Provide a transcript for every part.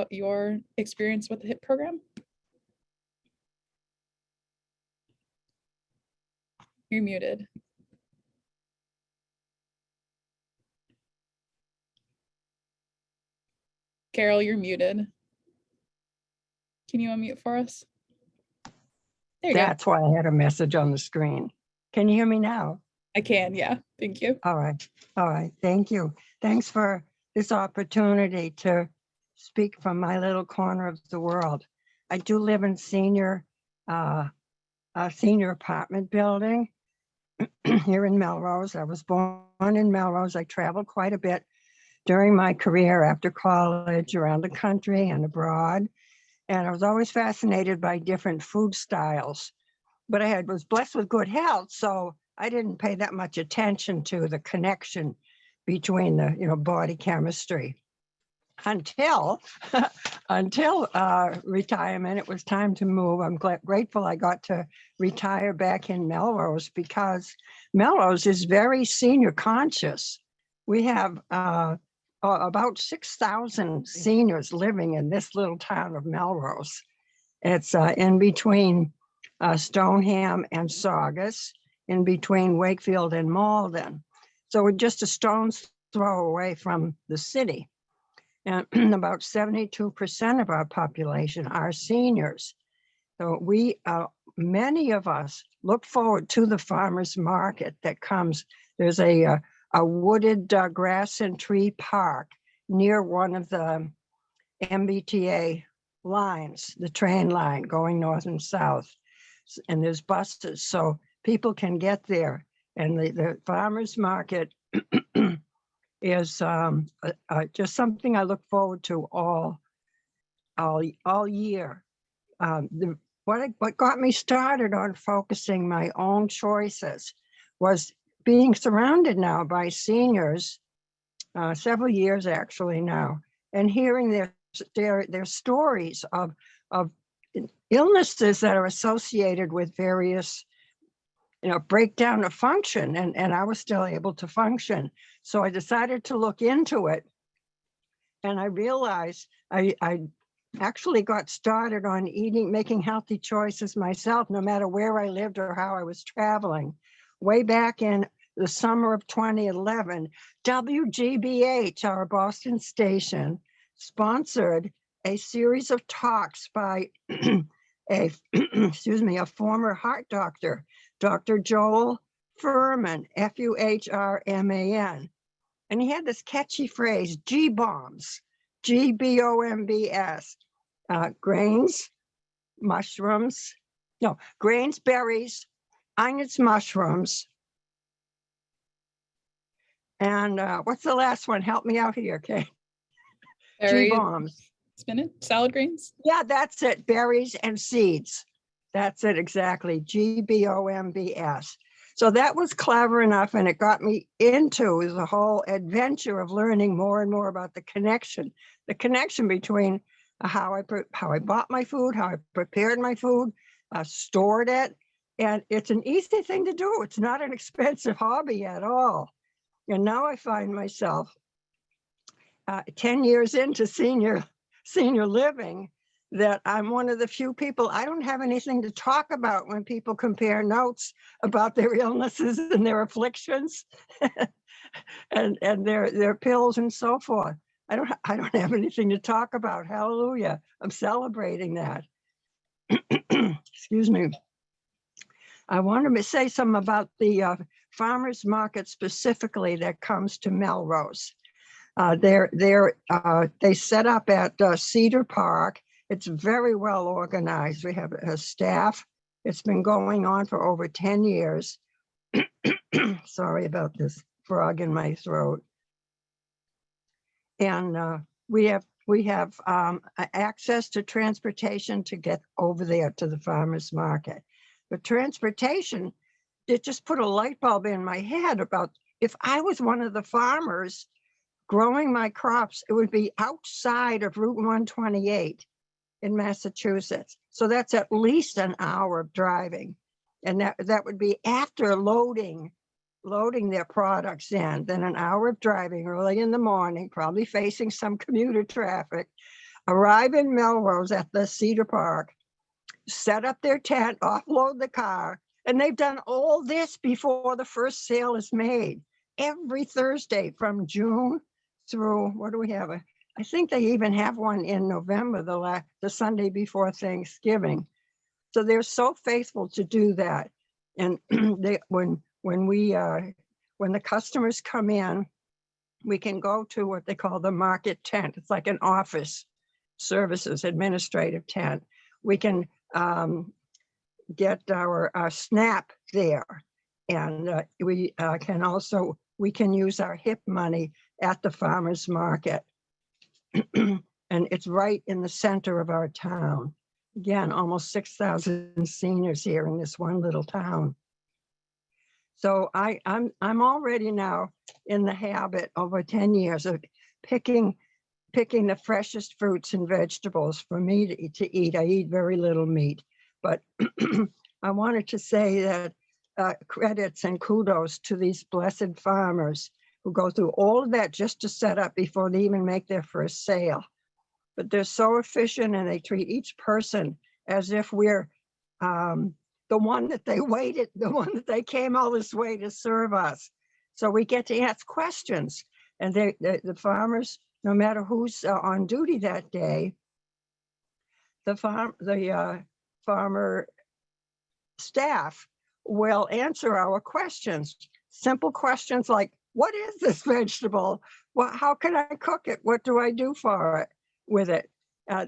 about your experience with the HIP program? You're muted. Carole, you're muted. Can you unmute for us? There you That's why I had a message on the screen. Can you hear me now? I can, yeah. Thank you. All right. All right. Thank you. Thanks for this opportunity to speak from my little corner of the world. I do live in a senior apartment building here in Melrose. I was born in Melrose. I traveled quite a bit during my career after college around the country and abroad. And I was always fascinated by different food styles. But I was blessed with good health, so I didn't pay that much attention to the connection between the body chemistry until retirement. It was time to move. I'm grateful I got to retire back in Melrose, because Melrose is very senior conscious. We have about 6,000 seniors living in this little town of Melrose. It's in between Stoneham and Saugus, in between Wakefield and Malden. So we're just a stone's throw away from the city. And about 72% of our population are seniors. So many of us look forward to the farmers market that comes. There's a wooded grass and tree park near one of the MBTA lines, the train line going north and south. And there's buses, so people can get there. And the farmers market is just something I look forward to all year. What got me started on focusing my own choices was being surrounded now by seniors, several years actually now, and hearing their stories of illnesses that are associated with various breakdown of function, and I was still able to function. So I decided to look into it, and I realized I actually got started on making healthy choices myself, no matter where I lived or how I was traveling. Way back in the summer of 2011, WGBH, our Boston station, sponsored a series of talks by a former heart doctor, Dr. Joel Fuhrman, Fuhrman. And he had this catchy phrase, G-bombs, GBOMBS, grains, berries, onions, mushrooms. And what's the last one? Help me out here, Kate. G-bombs. Spinach, salad greens? Yeah, that's it. Berries and seeds. That's it, exactly. GBOMBS. So that was clever enough, and it got me into the whole adventure of learning more and more about the connection between how I bought my food, how I prepared my food, stored it. And it's an easy thing to do. It's not an expensive hobby at all. And now I find myself 10 years into senior living, that I'm one of the few people, I don't have anything to talk about when people compare notes about their illnesses and their afflictions and their pills and so forth. I don't have anything to talk about. Hallelujah. I'm celebrating that. Excuse me. I wanted to say something about the farmers market specifically that comes to Melrose. They set up at Cedar Park. It's very well organized. We have a staff. It's been going on for over 10 years. Sorry about this frog in my throat. And we have access to transportation to get over there to the farmers market. But transportation, it just put a light bulb in my head about if I was one of the farmers growing my crops, it would be outside of Route 128 in Massachusetts. So that's at least an hour of driving. And that would be after loading their products in, then an hour of driving early in the morning, probably facing some commuter traffic, arrive in Melrose at the Cedar Park, set up their tent, offload the car, and they've done all this before the first sale is made. Every Thursday from June through, what do we have? I think they even have one in November, the Sunday before Thanksgiving. So they're so faithful to do that. And when the customers come in, we can go to what they call the market tent. It's like an office services administrative tent. We can get our SNAP there, and we can use our HIP money at the farmers market. And it's right in the center of our town. Again, almost 6,000 seniors here in this one little town. So I'm already now in the habit over 10 years of picking the freshest fruits and vegetables for me to eat. I eat very little meat, but I wanted to say that credits and kudos to these blessed farmers who go through all of that just to set up before they even make their first sale. But they're so efficient, and they treat each person as if we're the one that they waited, the one that they came all this way to serve us. So we get to ask questions, and the farmers, no matter who's on duty that day, the farmer staff will answer our questions. Simple questions like, what is this vegetable? How can I cook it? What do I do for it with it?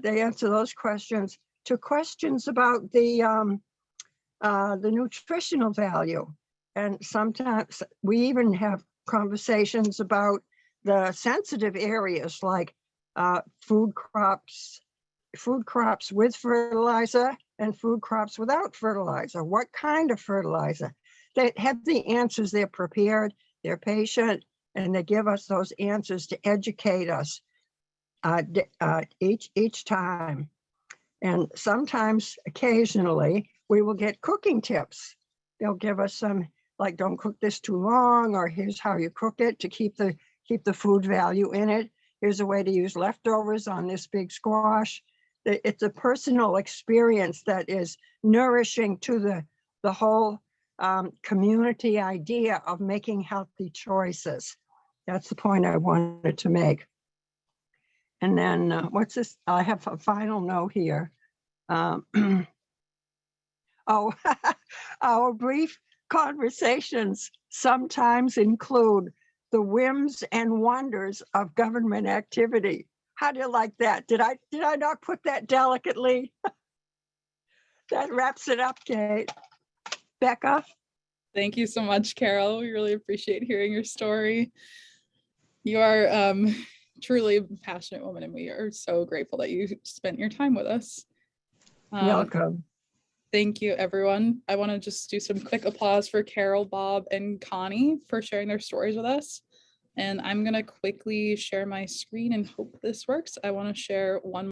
They answer those questions to questions about the nutritional value. And sometimes we even have conversations about the sensitive areas like food crops with fertilizer and food crops without fertilizer. What kind of fertilizer? They have the answers. They're prepared, they're patient, and they give us those answers to educate us each time. And sometimes, occasionally, we will get cooking tips. They'll give us some, like, don't cook this too long, or here's how you cook it to keep the food value in it. Here's a way to use leftovers on this big squash. It's a personal experience that is nourishing to the whole community idea of making healthy choices. That's the point I wanted to make. And then what's this? I have a final note here. Our brief conversations sometimes include the whims and wonders of government activity. How do you like that? Did I not put that delicately? That wraps it up, Kate. Becca? Thank you so much, Carole. We really appreciate hearing your story. You are truly a passionate woman, and we are so grateful that you spent your time with us. Welcome. Thank you, everyone. I want to just do some quick applause for Carole, Bob, and Connie for sharing their stories with us. And I'm going to quickly share my screen and hope this works. I want to share one